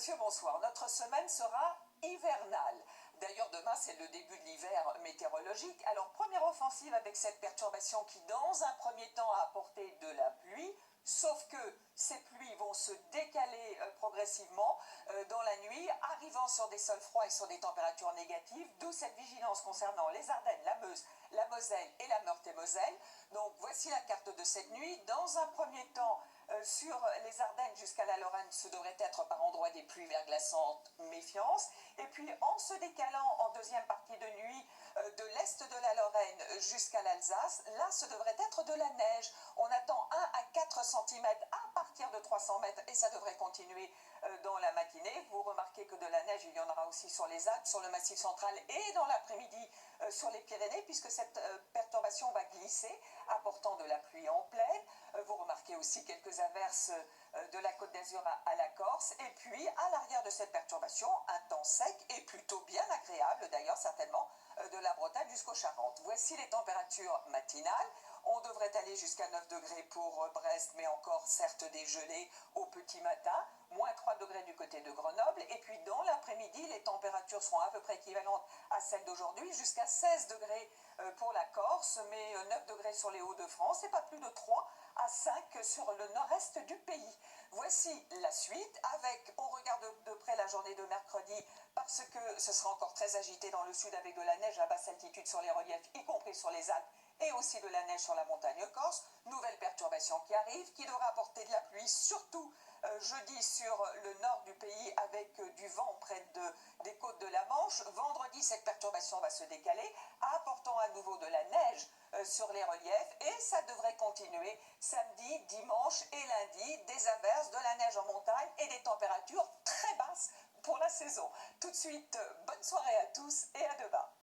Monsieur, bonsoir. Notre semaine sera hivernale. D'ailleurs, demain, c'est le début de l'hiver météorologique. Alors, première offensive avec cette perturbation qui, dans un premier temps, a apporté de la pluie. Sauf que ces pluies vont se décaler progressivement dans la nuit, arrivant sur des sols froids et sur des températures négatives, d'où cette vigilance concernant les Ardennes, la Meuse, la Moselle et la Meurthe-et-Moselle. Donc voici la carte de cette nuit. Dans un premier temps, sur les Ardennes jusqu'à la Lorraine, ce devrait être par endroits des pluies verglaçantes, méfiance. Et puis en se décalant en deuxième partie de nuit de l'est de la Lorraine jusqu'à l'Alsace, là ce devrait être de la neige. On attend 1 à 4 cm à partir de 300 mètres et ça devrait continuer dans la matinée. Vous remarquez que de la neige, il y en aura aussi sur les Alpes, sur le Massif central et dans l'après-midi sur les Pyrénées, puisque cette perturbation va glisser, apportant de la pluie en plaine. Vous remarquez aussi quelques averses de la Côte d'Azur à la Corse. Et puis, à l'arrière de cette perturbation, un temps sec et plutôt bien agréable, d'ailleurs certainement, de la Bretagne jusqu'aux Charentes. Voici les températures matinales. On devrait aller jusqu'à 9 degrés pour Brest, mais encore certes des gelées au petit matin. Moins 3 degrés du côté de Grenoble. Et puis dans l'après-midi, les températures seront à peu près équivalentes à celles d'aujourd'hui, jusqu'à 16 degrés pour la Corse, mais 9 degrés sur les Hauts-de-France et pas plus de 3 à 5 sur le nord-est du pays. Voici la suite avec, on regarde de près la journée de mercredi parce que ce sera encore très agité dans le sud avec de la neige à basse altitude sur les reliefs, y compris sur les Alpes, et aussi de la neige sur la montagne corse. Nouvelle perturbation qui arrive, qui devra apporter de la pluie, surtout jeudi sur le nord du pays avec du vent près des côtes de la Manche. Vendredi, cette perturbation va se décaler, apportant à nouveau de la neige sur les reliefs et ça devrait continuer samedi, dimanche et lundi, des averses, de la neige en montagne et des températures très basses pour la saison. Tout de suite, bonne soirée à tous et à demain.